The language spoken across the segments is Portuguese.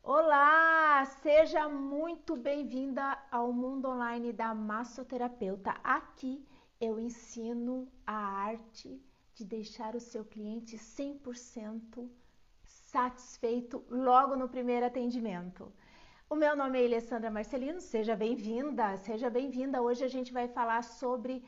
Olá, seja muito bem-vinda ao mundo online da massoterapeuta. Aqui eu ensino a arte de deixar o seu cliente 100% satisfeito logo no primeiro atendimento. O meu nome é Alessandra Marcelino, seja bem-vinda, seja bem-vinda. Hoje a gente vai falar sobre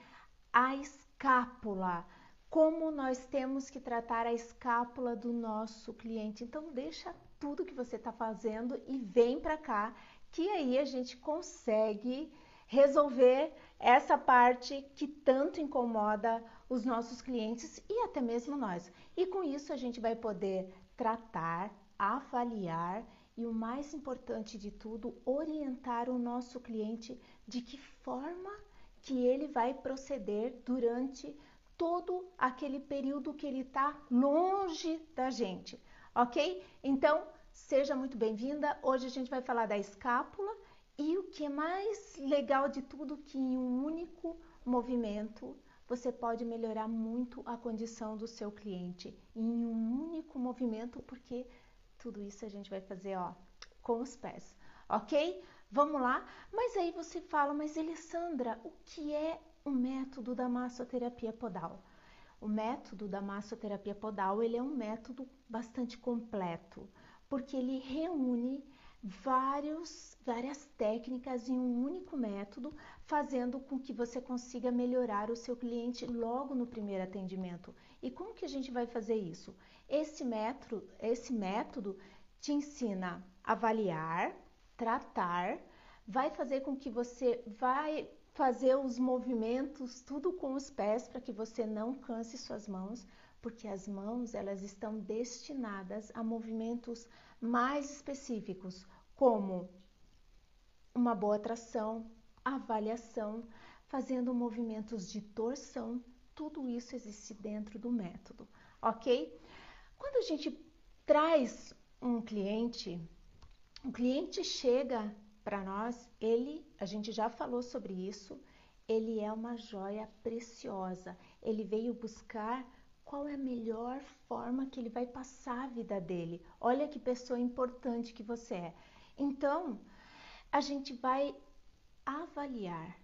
a escápula, como nós temos que tratar a escápula do nosso cliente. Então deixa tudo que você está fazendo e vem para cá, que aí a gente consegue resolver essa parte que tanto incomoda os nossos clientes e até mesmo nós. E com isso a gente vai poder tratar, avaliar e o mais importante de tudo, orientar o nosso cliente de que forma que ele vai proceder durante todo aquele período que ele está longe da gente, ok? Então, seja muito bem-vinda. Hoje a gente vai falar da escápula e o que é mais legal de tudo, que em um único movimento você pode melhorar muito a condição do seu cliente. Em um único movimento, porque tudo isso a gente vai fazer, ó, com os pés, ok? Vamos lá? Mas aí você fala, mas Alessandra, o que é o método da massoterapia podal? O método da massoterapia podal, ele é um método bastante completo, porque ele reúne várias técnicas em um único método, fazendo com que você consiga melhorar o seu cliente logo no primeiro atendimento. E como que a gente vai fazer isso? Esse método te ensina a avaliar, tratar, vai fazer com que você vai fazer os movimentos tudo com os pés para que você não canse suas mãos, porque as mãos elas estão destinadas a movimentos mais específicos, como uma boa tração, avaliação, fazendo movimentos de torção, tudo isso existe dentro do método, ok? Quando a gente traz um cliente, o cliente chega para nós, a gente já falou sobre isso, ele é uma joia preciosa. Ele veio buscar qual é a melhor forma que ele vai passar a vida dele. Olha que pessoa importante que você é. Então, a gente vai avaliar.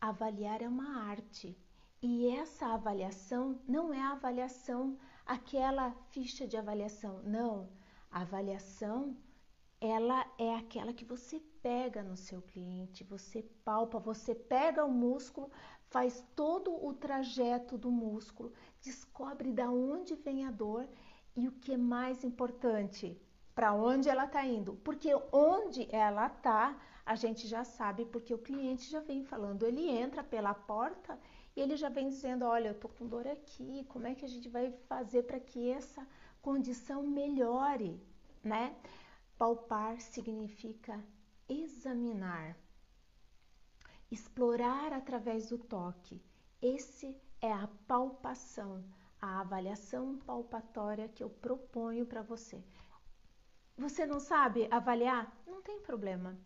Avaliar é uma arte. E essa avaliação não é a avaliação, aquela ficha de avaliação. Não, a avaliação ela é aquela que você pega no seu cliente, você palpa, você pega o músculo, faz todo o trajeto do músculo, descobre da onde vem a dor e o que é mais importante, para onde ela está indo. Porque onde ela está, a gente já sabe, porque o cliente já vem falando, ele entra pela porta e ele já vem dizendo, olha, eu tô com dor aqui, como é que a gente vai fazer para que essa condição melhore, né? Palpar significa examinar, explorar através do toque. Esse é a palpação, a avaliação palpatória que eu proponho para você. Você não sabe avaliar? Não tem problema.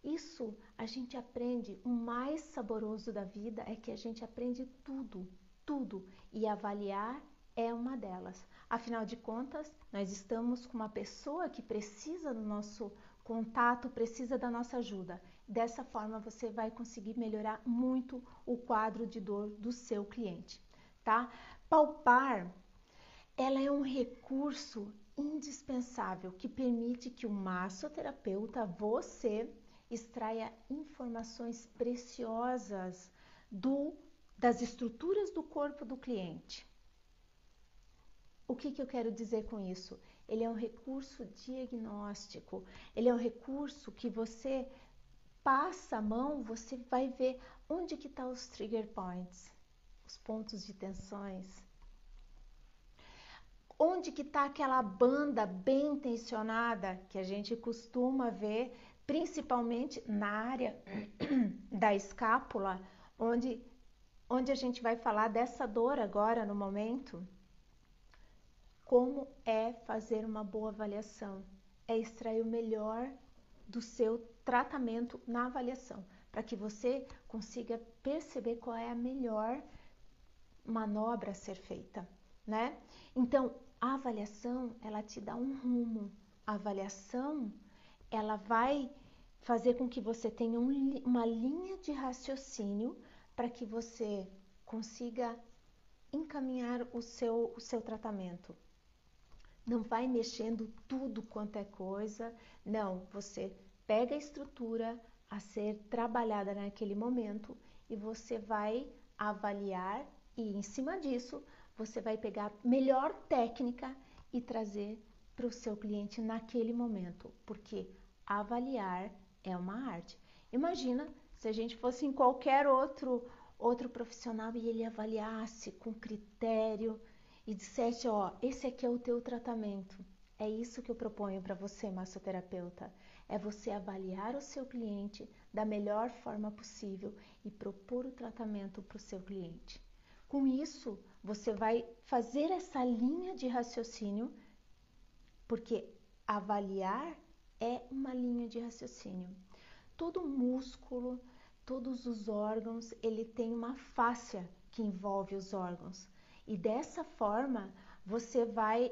Isso a gente aprende. O mais saboroso da vida é que a gente aprende tudo, tudo. E avaliar é uma delas. Afinal de contas, nós estamos com uma pessoa que precisa do nosso contato, precisa da nossa ajuda. Dessa forma, você vai conseguir melhorar muito o quadro de dor do seu cliente, tá? Palpar, ela é um recurso indispensável que permite que o massoterapeuta, você, extraia informações preciosas das estruturas do corpo do cliente. O que eu quero dizer com isso? Ele é um recurso diagnóstico, ele é um recurso que você passa a mão, você vai ver onde que estão os trigger points, os pontos de tensões, onde que está aquela banda bem tensionada que a gente costuma ver, principalmente na área da escápula, onde a gente vai falar dessa dor agora no momento. Como é fazer uma boa avaliação? É extrair o melhor do seu tratamento na avaliação, para que você consiga perceber qual é a melhor manobra a ser feita, né? Então, a avaliação, ela te dá um rumo. A avaliação, ela vai fazer com que você tenha uma linha de raciocínio para que você consiga encaminhar o seu tratamento. Não vai mexendo tudo quanto é coisa, não, você pega a estrutura a ser trabalhada naquele momento e você vai avaliar e em cima disso você vai pegar a melhor técnica e trazer para o seu cliente naquele momento, porque avaliar é uma arte. Imagina se a gente fosse em qualquer outro profissional e ele avaliasse com critério e dissesse, ó, esse aqui é o teu tratamento. É isso que eu proponho para você, massoterapeuta. É você avaliar o seu cliente da melhor forma possível e propor o tratamento para o seu cliente. Com isso, você vai fazer essa linha de raciocínio, porque avaliar é uma linha de raciocínio. Todo músculo, todos os órgãos, ele tem uma fáscia que envolve os órgãos. E dessa forma, você vai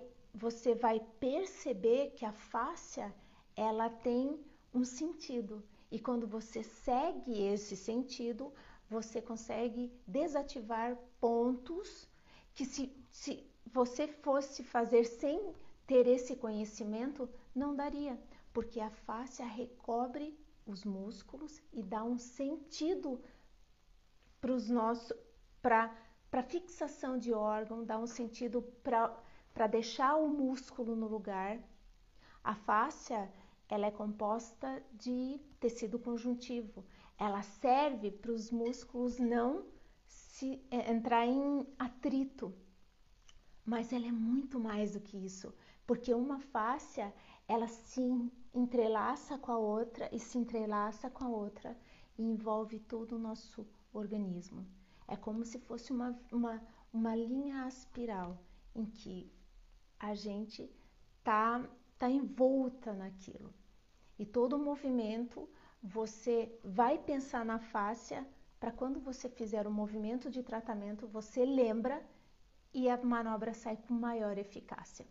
perceber que a fáscia, ela tem um sentido. E quando você segue esse sentido, você consegue desativar pontos que se você fosse fazer sem ter esse conhecimento, não daria. Porque a fáscia recobre os músculos e dá um sentido para a fixação de órgão, dá um sentido para deixar o músculo no lugar. A fáscia, ela é composta de tecido conjuntivo. Ela serve para os músculos não entrar em atrito. Mas ela é muito mais do que isso, porque uma fáscia, ela se entrelaça com a outra e se entrelaça com a outra e envolve todo o nosso organismo. É como se fosse uma linha espiral em que a gente tá envolta naquilo. E todo movimento, você vai pensar na fáscia para quando você fizer o movimento de tratamento, você lembra e a manobra sai com maior eficácia,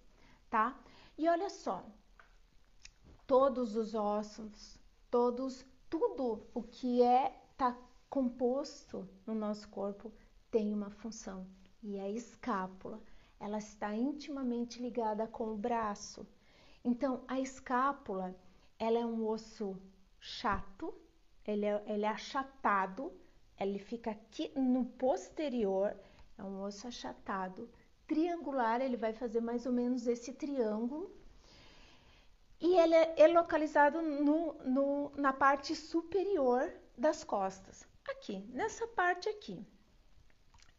tá? E olha só, todos os ossos, tudo o que tá composto no nosso corpo tem uma função. E a escápula, ela está intimamente ligada com o braço. Então, a escápula, ela é um osso chato, ele é achatado, ele fica aqui no posterior, é um osso achatado, triangular, ele vai fazer mais ou menos esse triângulo. E ele é localizado na parte superior das costas, aqui, nessa parte aqui.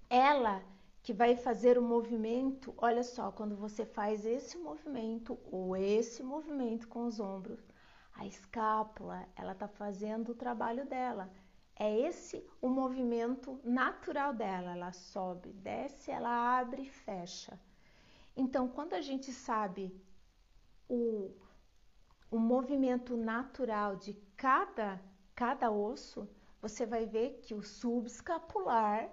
Ela que vai fazer o movimento, olha só, quando você faz esse movimento ou esse movimento com os ombros, a escápula, ela tá fazendo o trabalho dela. É esse o movimento natural dela, ela sobe, desce, ela abre e fecha. Então, quando a gente sabe o movimento natural de cada osso, você vai ver que o subescapular,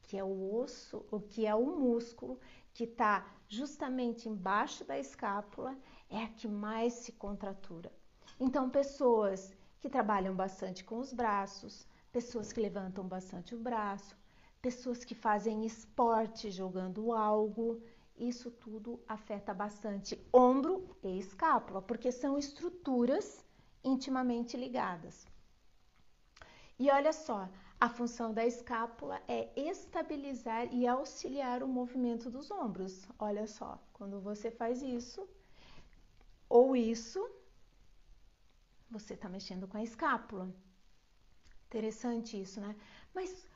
que é o osso, o que é o músculo, que está justamente embaixo da escápula, é a que mais se contratura. Então, pessoas que trabalham bastante com os braços, pessoas que levantam bastante o braço, pessoas que fazem esporte jogando algo, isso tudo afeta bastante ombro e escápula, porque são estruturas intimamente ligadas. E olha só, a função da escápula é estabilizar e auxiliar o movimento dos ombros. Olha só, quando você faz isso ou isso, você está mexendo com a escápula. Interessante isso, né? Mas,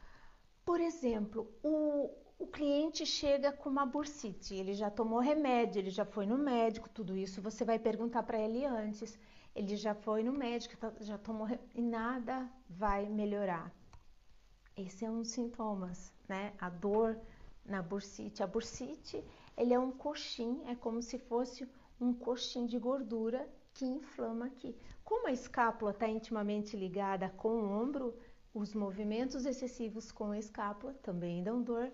por exemplo, o cliente chega com uma bursite, ele já tomou remédio, ele já foi no médico, tudo isso você vai perguntar para ele antes. Ele já foi no médico, já tomou e nada vai melhorar. Esse é um dos sintomas, né? A dor na bursite. A bursite, ele é um coxim, é como se fosse um coxim de gordura que inflama aqui. Como a escápula está intimamente ligada com o ombro, os movimentos excessivos com a escápula também dão dor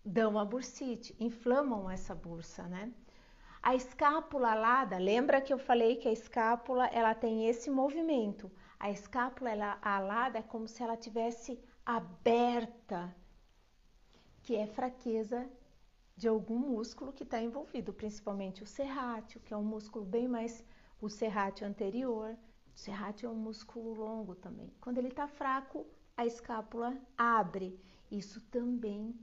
dão a bursite, inflamam essa bursa, né? A escápula alada, lembra que eu falei que a escápula ela tem esse movimento? A escápula alada é como se ela tivesse aberta, que é fraqueza de algum músculo que está envolvido, principalmente o serrátil, que é um músculo bem mais, o serrátil anterior. O serrátil é um músculo longo também. Quando ele está fraco, a escápula abre. Isso também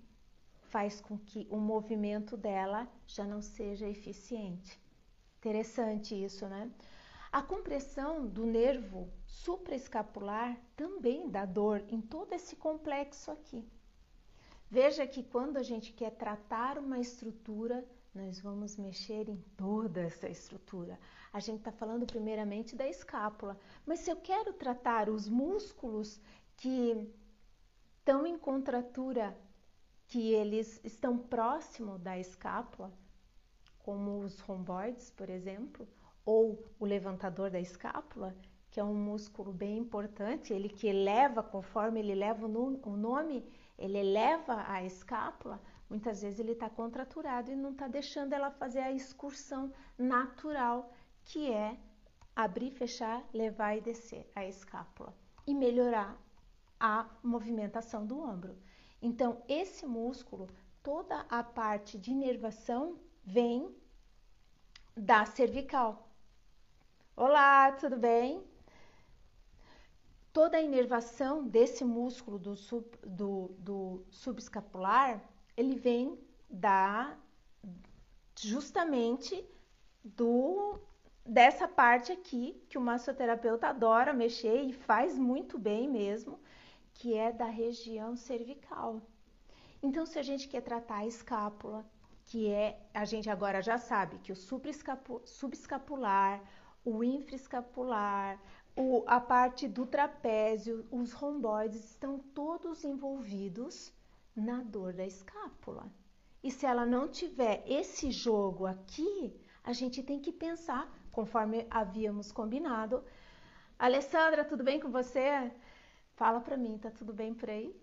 faz com que o movimento dela já não seja eficiente. Interessante isso, né? A compressão do nervo supraescapular também dá dor em todo esse complexo aqui. Veja que quando a gente quer tratar uma estrutura, nós vamos mexer em toda essa estrutura. A gente está falando primeiramente da escápula, mas se eu quero tratar os músculos que estão em contratura, que eles estão próximo da escápula, como os romboides, por exemplo, ou o levantador da escápula, que é um músculo bem importante, ele que eleva, conforme ele leva o nome, ele eleva a escápula, muitas vezes ele está contraturado e não está deixando ela fazer a excursão natural, que é abrir, fechar, levar e descer a escápula e melhorar a movimentação do ombro. Então, esse músculo, toda a parte de inervação vem da cervical. Olá, tudo bem? Toda a inervação desse músculo do subescapular, ele vem justamente dessa parte aqui, que o massoterapeuta adora mexer e faz muito bem mesmo, que é da região cervical. Então, se a gente quer tratar a escápula, a gente agora já sabe que o subescapular, o infraescapular, a parte do trapézio, os romboides estão todos envolvidos na dor da escápula. E se ela não tiver esse jogo aqui, a gente tem que pensar, conforme havíamos combinado. Alessandra, tudo bem com você? Fala pra mim, tá tudo bem por aí?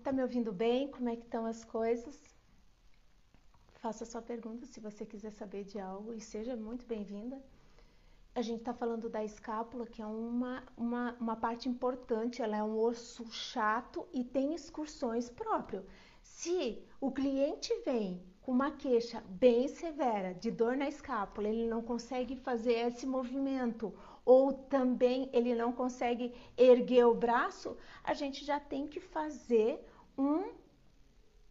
Tá me ouvindo bem? Como é que estão as coisas? Faça a sua pergunta se você quiser saber de algo e seja muito bem-vinda. A gente está falando da escápula, que é uma parte importante, ela é um osso chato e tem excursões próprias. Se o cliente vem com uma queixa bem severa de dor na escápula, ele não consegue fazer esse movimento, ou também ele não consegue erguer o braço, a gente já tem que fazer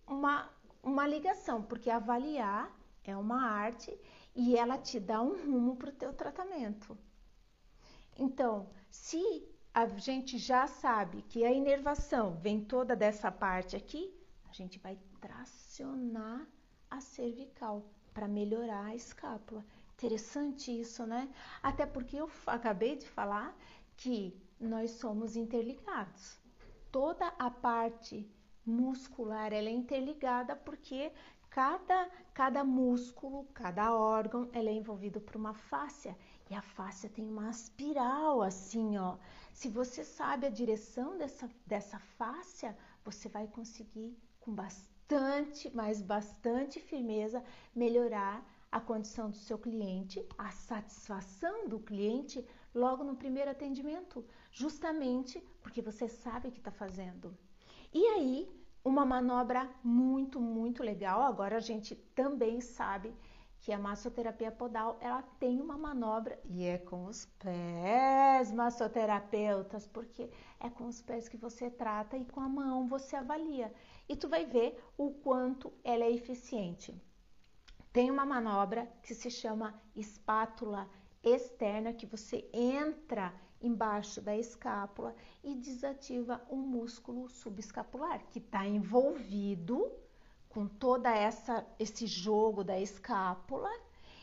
uma ligação, porque avaliar é uma arte e ela te dá um rumo para o teu tratamento. Então, se a gente já sabe que a inervação vem toda dessa parte aqui, a gente vai tracionar a cervical para melhorar a escápula. Interessante isso, né? Até porque eu acabei de falar que nós somos interligados. Toda a parte muscular ela é interligada porque cada músculo, cada órgão, ela é envolvido por uma fáscia. E a fáscia tem uma espiral assim, ó. Se você sabe a direção dessa fáscia, você vai conseguir com bastante firmeza melhorar a condição do seu cliente, a satisfação do cliente logo no primeiro atendimento, justamente porque você sabe o que está fazendo. E aí, uma manobra muito legal, agora a gente também sabe que a massoterapia podal, ela tem uma manobra, e é com os pés, massoterapeutas, porque é com os pés que você trata e com a mão você avalia. E tu vai ver o quanto ela é eficiente. Tem uma manobra que se chama espátula externa, que você entra embaixo da escápula e desativa o músculo subescapular, que está envolvido com toda esse jogo da escápula,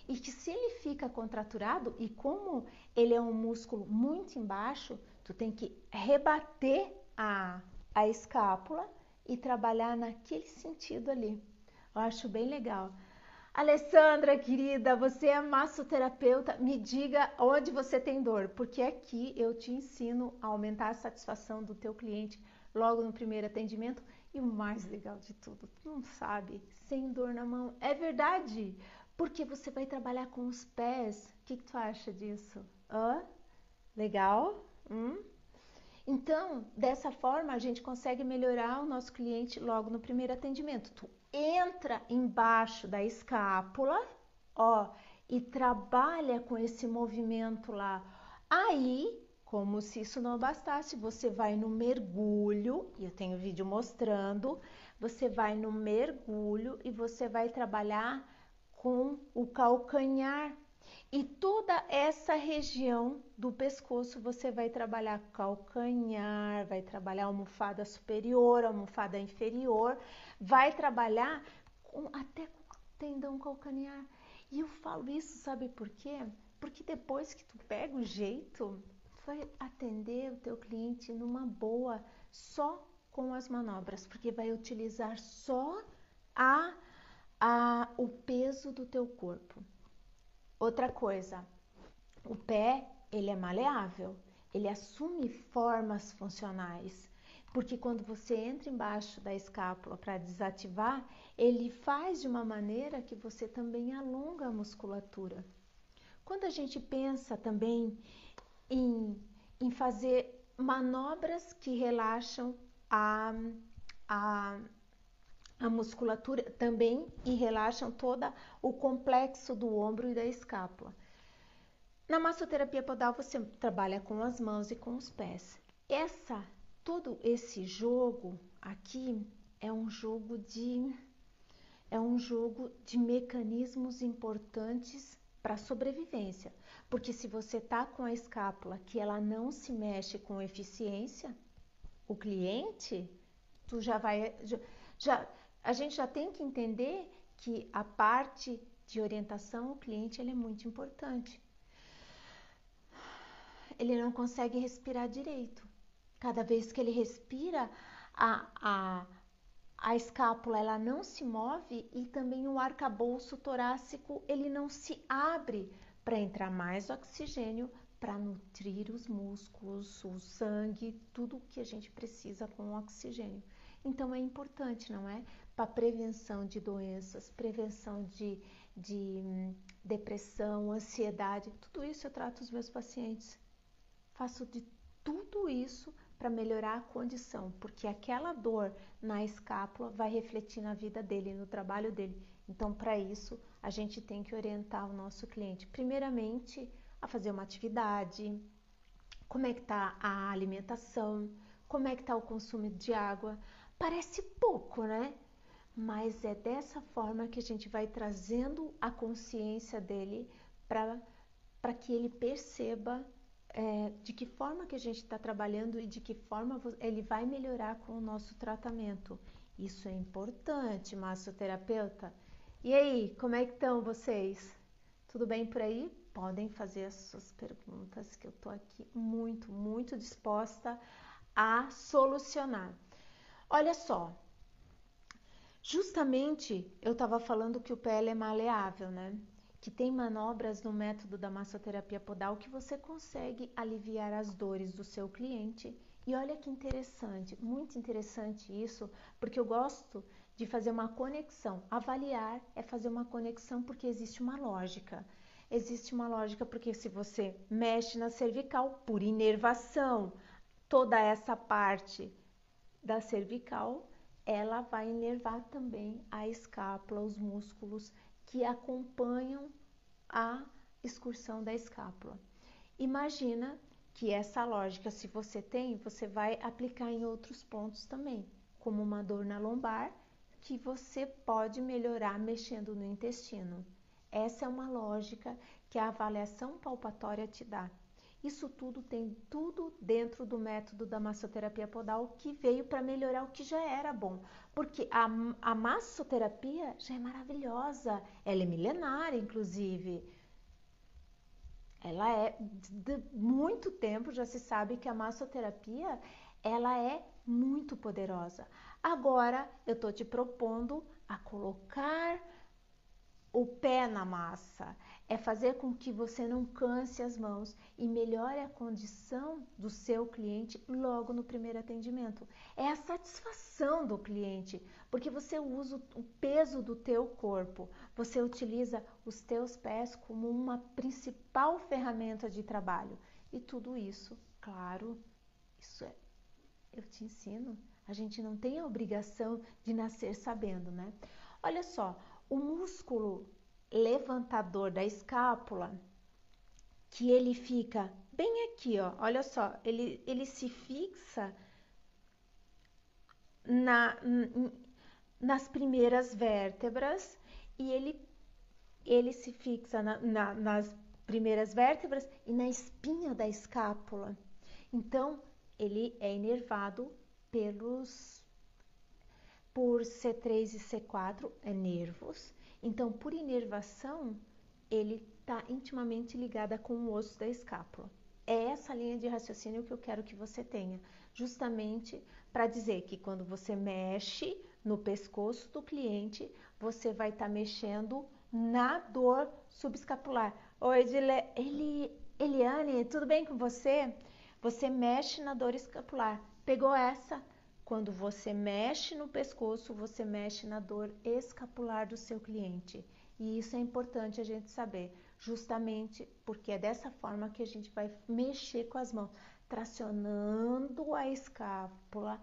e que se ele fica contraturado, e como ele é um músculo muito embaixo, tu tem que rebater a escápula e trabalhar naquele sentido ali. Eu acho bem legal. Alessandra, querida, você é massoterapeuta, me diga onde você tem dor, porque aqui eu te ensino a aumentar a satisfação do teu cliente logo no primeiro atendimento. E o mais legal de tudo, tu não sabe, sem dor na mão. É verdade, porque você vai trabalhar com os pés. O que tu acha disso? Legal? Então, dessa forma, a gente consegue melhorar o nosso cliente logo no primeiro atendimento. Tu entra embaixo da escápula, e trabalha com esse movimento lá. Aí, como se isso não bastasse, você vai no mergulho, e eu tenho vídeo mostrando, você vai no mergulho e você vai trabalhar com o calcanhar. E toda essa região do pescoço você vai trabalhar calcanhar, vai trabalhar almofada superior, almofada inferior, vai trabalhar até com o tendão calcanear. E eu falo isso, sabe por quê? Porque depois que tu pega o jeito, tu vai atender o teu cliente numa boa, só com as manobras, porque vai utilizar só o peso do teu corpo. Outra coisa, o pé, ele é maleável, ele assume formas funcionais, porque quando você entra embaixo da escápula para desativar, ele faz de uma maneira que você também alonga a musculatura. Quando a gente pensa também em fazer manobras que relaxam a musculatura também e relaxam todo o complexo do ombro e da escápula. Na massoterapia podal você trabalha com as mãos e com os pés. Todo esse jogo aqui é um jogo de mecanismos importantes para a sobrevivência, porque se você tá com a escápula que ela não se mexe com eficiência, o cliente, a gente já tem que entender que a parte de orientação ao cliente é muito importante. Ele não consegue respirar direito. Cada vez que ele respira, a escápula ela não se move e também o arcabouço torácico ele não se abre para entrar mais oxigênio, para nutrir os músculos, o sangue, tudo que a gente precisa com o oxigênio. Então é importante, não é? Para prevenção de doenças, prevenção de depressão, ansiedade, tudo isso eu trato os meus pacientes. Faço de tudo isso para melhorar a condição, porque aquela dor na escápula vai refletir na vida dele, no trabalho dele. Então, para isso, a gente tem que orientar o nosso cliente, primeiramente, a fazer uma atividade, como é que está a alimentação, como é que está o consumo de água. Parece pouco, né? Mas é dessa forma que a gente vai trazendo a consciência dele para que ele perceba de que forma que a gente está trabalhando e de que forma ele vai melhorar com o nosso tratamento. Isso é importante, massoterapeuta. E aí, como é que estão vocês? Tudo bem por aí? Podem fazer as suas perguntas, que eu estou aqui muito, muito disposta a solucionar. Olha só, justamente eu estava falando que o pé é maleável, né? Que tem manobras no método da massoterapia podal que você consegue aliviar as dores do seu cliente. E olha que interessante, muito interessante isso, porque eu gosto de fazer uma conexão. Avaliar é fazer uma conexão porque existe uma lógica. Existe uma lógica porque se você mexe na cervical por inervação, toda essa parte da cervical, ela vai inervar também a escápula, os músculos que acompanham a excursão da escápula. Imagina que essa lógica, se você tem, você vai aplicar em outros pontos também, como uma dor na lombar, que você pode melhorar mexendo no intestino. Essa é uma lógica que a avaliação palpatória te dá. Isso tudo tem tudo dentro do método da massoterapia podal que veio para melhorar o que já era bom. Porque a massoterapia já é maravilhosa, ela é milenária, inclusive. Ela é de muito tempo, já se sabe que a massoterapia ela é muito poderosa. Agora eu estou te propondo a colocar o pé na massa, é fazer com que você não canse as mãos e melhore a condição do seu cliente logo no primeiro atendimento. É a satisfação do cliente, porque você usa o peso do teu corpo, você utiliza os teus pés como uma principal ferramenta de trabalho. E tudo isso, claro, eu te ensino. A gente não tem a obrigação de nascer sabendo, né? Olha só, o músculo levantador da escápula, que ele fica bem aqui, ó. Olha só, ele se fixa nas primeiras vértebras e ele se fixa nas primeiras vértebras e na espinha da escápula. Então, ele é inervado por C3 e C4, é nervos. Então, por inervação, ele está intimamente ligado com o osso da escápula. É essa linha de raciocínio que eu quero que você tenha, justamente para dizer que quando você mexe no pescoço do cliente, você vai estar mexendo na dor subescapular. Oi, Eliane, tudo bem com você? Você mexe na dor escapular. Pegou essa? Quando você mexe no pescoço, você mexe na dor escapular do seu cliente. E isso é importante a gente saber, justamente porque é dessa forma que a gente vai mexer com as mãos, tracionando a escápula.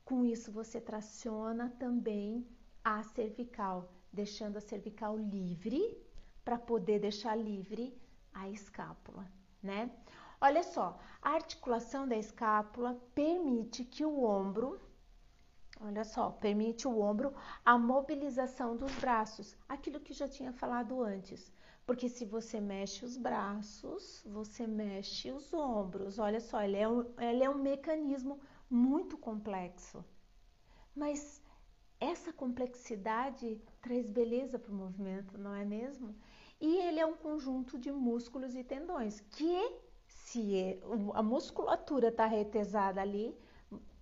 Com isso, você traciona também a cervical, deixando a cervical livre para poder deixar livre a escápula, né? Olha só, a articulação da escápula permite que o ombro, olha só, permite o ombro a mobilização dos braços, aquilo que já tinha falado antes. Porque se você mexe os braços, você mexe os ombros. Olha só, ele é um mecanismo muito complexo. Mas essa complexidade traz beleza para o movimento, não é mesmo? E ele é um conjunto de músculos e tendões que, se a musculatura está retesada ali,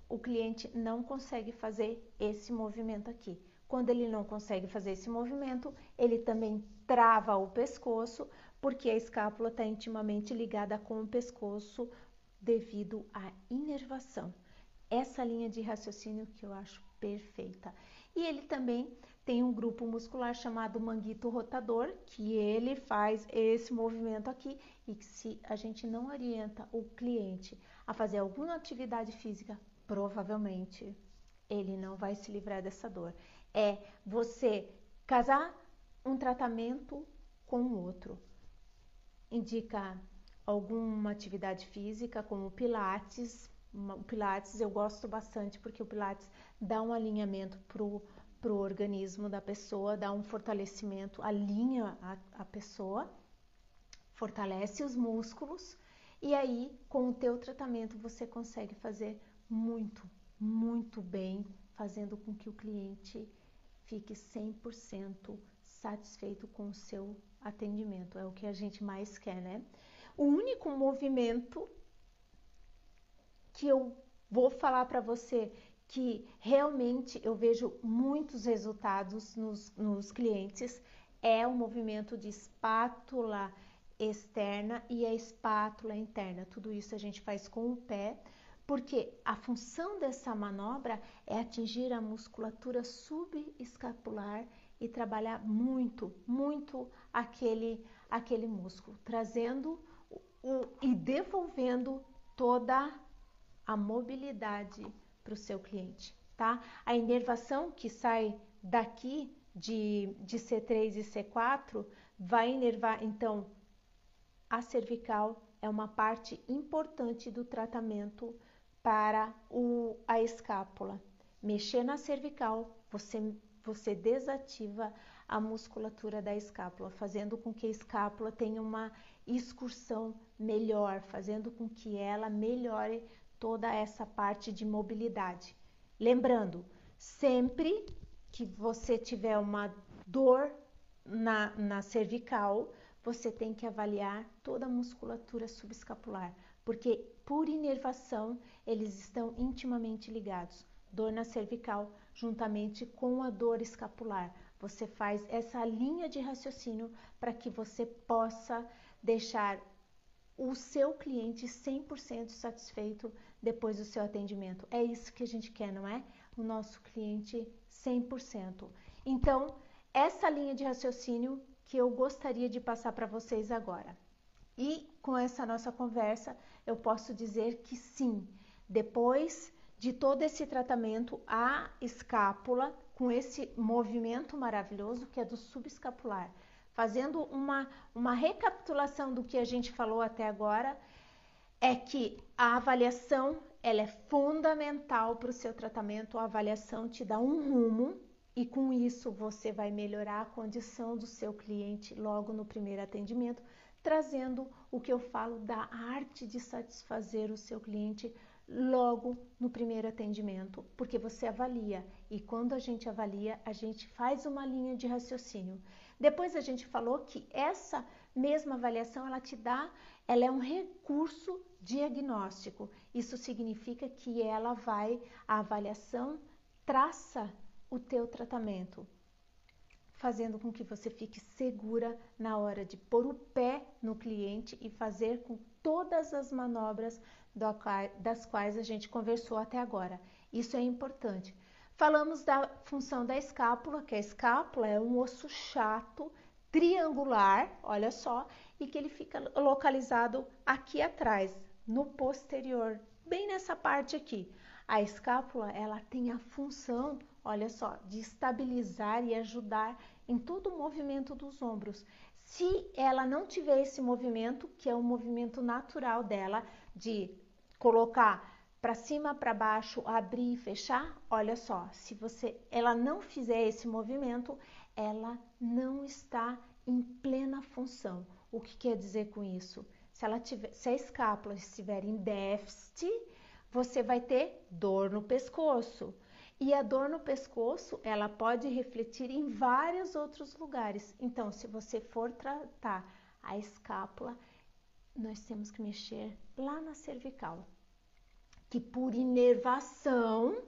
o cliente não consegue fazer esse movimento aqui. Quando ele não consegue fazer esse movimento, ele também trava o pescoço, porque a escápula está intimamente ligada com o pescoço devido à inervação. Essa linha de raciocínio que eu acho perfeita. E ele também tem um grupo muscular chamado manguito rotador, que ele faz esse movimento aqui, e que se a gente não orienta o cliente a fazer alguma atividade física, provavelmente ele não vai se livrar dessa dor. É você casar um tratamento com o outro. Indica alguma atividade física, como o Pilates. O Pilates eu gosto bastante porque o Pilates dá um alinhamento pro organismo da pessoa, dá um fortalecimento, alinha a pessoa, fortalece os músculos e aí com o teu tratamento você consegue fazer muito bem, fazendo com que o cliente fique 100% satisfeito com o seu atendimento. É o que a gente mais quer, né? O único movimento que eu vou falar para você que realmente eu vejo muitos resultados nos clientes é o movimento de espátula externa e a espátula interna. Tudo isso a gente faz com o pé, porque a função dessa manobra é atingir a musculatura subescapular e trabalhar muito aquele músculo, trazendo e devolvendo toda a mobilidade para o seu cliente, tá? A inervação que sai daqui de C3 e C4 vai inervar, então, a cervical é uma parte importante do tratamento para a escápula. Mexer na cervical, você desativa a musculatura da escápula, fazendo com que a escápula tenha uma excursão melhor, fazendo com que ela melhore toda essa parte de mobilidade. Lembrando, sempre que você tiver uma dor na cervical, você tem que avaliar toda a musculatura subescapular, porque por inervação eles estão intimamente ligados. Dor na cervical juntamente com a dor escapular. Você faz essa linha de raciocínio para que você possa deixar o seu cliente 100% satisfeito depois do seu atendimento. É isso que a gente quer, não é? O nosso cliente 100%. Então, essa linha de raciocínio que eu gostaria de passar para vocês agora. E com essa nossa conversa, eu posso dizer que sim, depois de todo esse tratamento, a escápula, com esse movimento maravilhoso que é do subescapular, fazendo uma recapitulação do que a gente falou até agora, é que a avaliação ela é fundamental para o seu tratamento. A avaliação te dá um rumo e com isso você vai melhorar a condição do seu cliente logo no primeiro atendimento, trazendo o que eu falo da arte de satisfazer o seu cliente logo no primeiro atendimento, porque você avalia e quando a gente avalia, a gente faz uma linha de raciocínio. Depois a gente falou que essa mesma avaliação ela é um recurso diagnóstico. Isso significa que a avaliação traça o teu tratamento, fazendo com que você fique segura na hora de pôr o pé no cliente e fazer com todas as manobras das quais a gente conversou até agora. Isso é importante. Falamos da função da escápula, que a escápula é um osso chato, triangular, olha só, e que ele fica localizado aqui atrás, no posterior, bem nessa parte aqui. A escápula, ela tem a função, olha só, de estabilizar e ajudar em todo o movimento dos ombros. Se ela não tiver esse movimento, que é o movimento natural dela, de colocar para cima, para baixo, abrir e fechar, olha só, ela não fizer esse movimento, ela não está em plena função. O que quer dizer com isso? Se a escápula estiver em déficit, você vai ter dor no pescoço. E a dor no pescoço, ela pode refletir em vários outros lugares. Então, se você for tratar a escápula, nós temos que mexer lá na cervical, que por inervação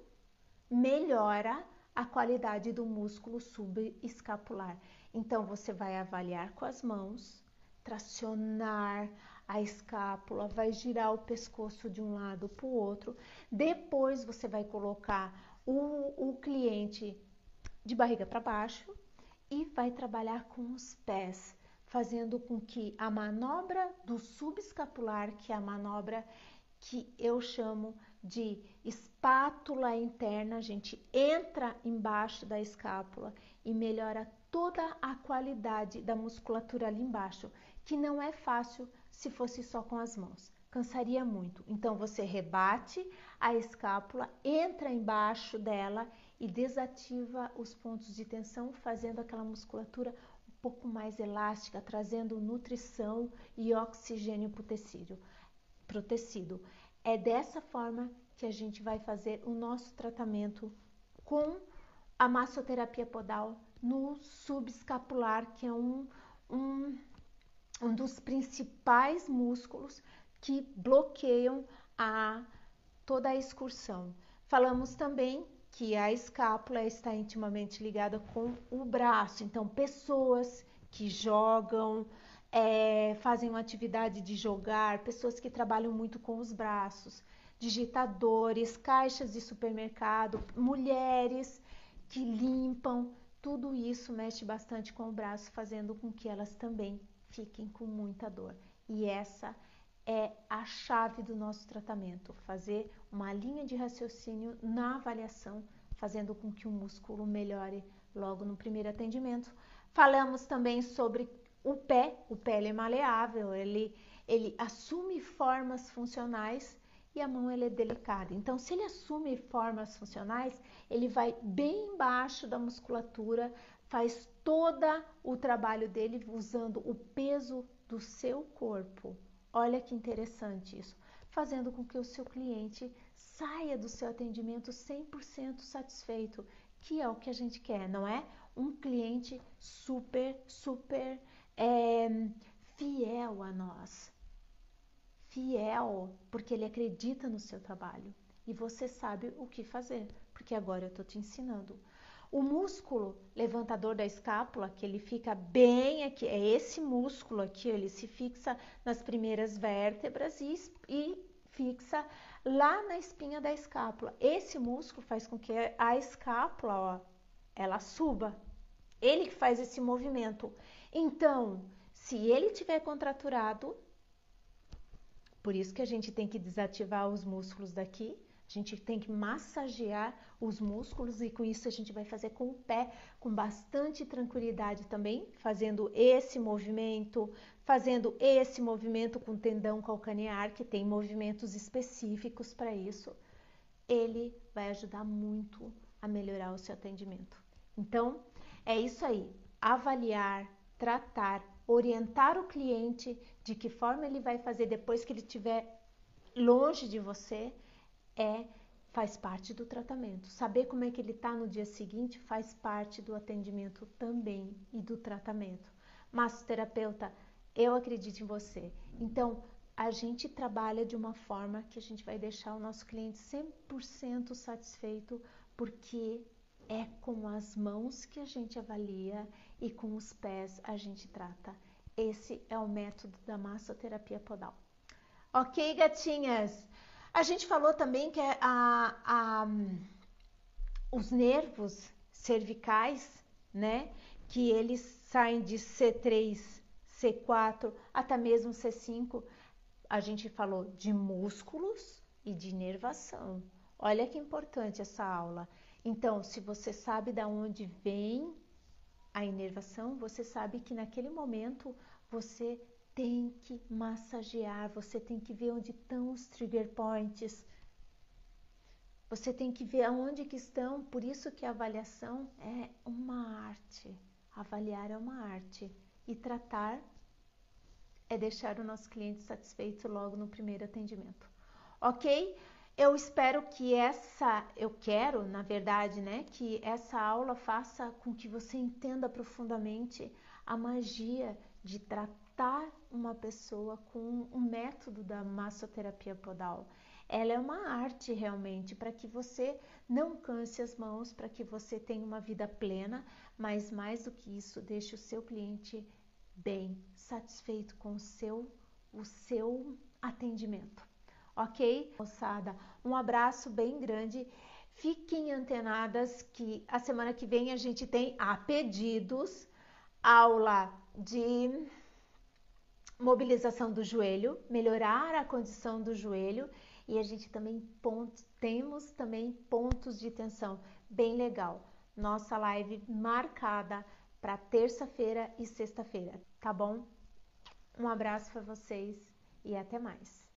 melhora a qualidade do músculo subescapular. Então, você vai avaliar com as mãos, tracionar a escápula, vai girar o pescoço de um lado para o outro. Depois, você vai colocar o cliente de barriga para baixo e vai trabalhar com os pés, fazendo com que a manobra do subescapular, que é a manobra que eu chamo de espátula interna, a gente entra embaixo da escápula e melhora toda a qualidade da musculatura ali embaixo, que não é fácil se fosse só com as mãos, cansaria muito. Então você rebate a escápula, entra embaixo dela e desativa os pontos de tensão, fazendo aquela musculatura um pouco mais elástica, trazendo nutrição e oxigênio para o tecido. É dessa forma que a gente vai fazer o nosso tratamento com a massoterapia podal no subescapular, que é um dos principais músculos que bloqueiam toda a excursão. Falamos também que a escápula está intimamente ligada com o braço, então pessoas que jogam, fazem uma atividade de jogar, pessoas que trabalham muito com os braços, digitadores, caixas de supermercado, mulheres que limpam, tudo isso mexe bastante com o braço, fazendo com que elas também fiquem com muita dor. E essa é a chave do nosso tratamento, fazer uma linha de raciocínio na avaliação, fazendo com que o músculo melhore logo no primeiro atendimento. Falamos também sobre o pé ele é maleável, ele assume formas funcionais e a mão ele é delicada. Então, se ele assume formas funcionais, ele vai bem embaixo da musculatura, faz todo o trabalho dele usando o peso do seu corpo. Olha que interessante isso, fazendo com que o seu cliente saia do seu atendimento 100% satisfeito, que é o que a gente quer, não é? Um cliente super fiel a nós. Fiel, porque ele acredita no seu trabalho. E você sabe o que fazer, porque agora eu estou te ensinando. O músculo levantador da escápula, que ele fica bem aqui, é esse músculo aqui, ele se fixa nas primeiras vértebras e fixa lá na espinha da escápula. Esse músculo faz com que a escápula, ó, ela suba. Ele que faz esse movimento. Então, se ele tiver contraturado, por isso que a gente tem que desativar os músculos daqui, a gente tem que massagear os músculos e com isso a gente vai fazer com o pé, com bastante tranquilidade também, fazendo esse movimento com o tendão calcanear, que tem movimentos específicos para isso. Ele vai ajudar muito a melhorar o seu atendimento. Então, é isso aí, avaliar, tratar, orientar o cliente de que forma ele vai fazer depois que ele estiver longe de você, faz parte do tratamento. Saber como é que ele está no dia seguinte faz parte do atendimento também e do tratamento. Massoterapeuta, eu acredito em você. Então, a gente trabalha de uma forma que a gente vai deixar o nosso cliente 100% satisfeito, porque é com as mãos que a gente avalia e com os pés a gente trata. Esse é o método da massoterapia podal. Ok, gatinhas? A gente falou também que os nervos cervicais, né? Que eles saem de C3, C4, até mesmo C5. A gente falou de músculos e de inervação. Olha que importante essa aula. Então, se você sabe de onde vem a inervação, você sabe que naquele momento você tem que massagear, você tem que ver onde estão os trigger points, você tem que ver aonde que estão, por isso que a avaliação é uma arte, avaliar é uma arte e tratar é deixar o nosso cliente satisfeito logo no primeiro atendimento, ok? Eu espero que eu quero, na verdade, né, que essa aula faça com que você entenda profundamente a magia de tratar uma pessoa com um método da massoterapia podal. Ela é uma arte realmente para que você não canse as mãos, para que você tenha uma vida plena, mas mais do que isso, deixe o seu cliente bem, satisfeito com o seu atendimento. Ok, moçada? Um abraço bem grande. Fiquem antenadas que a semana que vem a gente tem, a pedidos, aula de mobilização do joelho, melhorar a condição do joelho, e a gente também temos também pontos de tensão, bem legal. Nossa live marcada para terça-feira e sexta-feira, tá bom? Um abraço para vocês e até mais.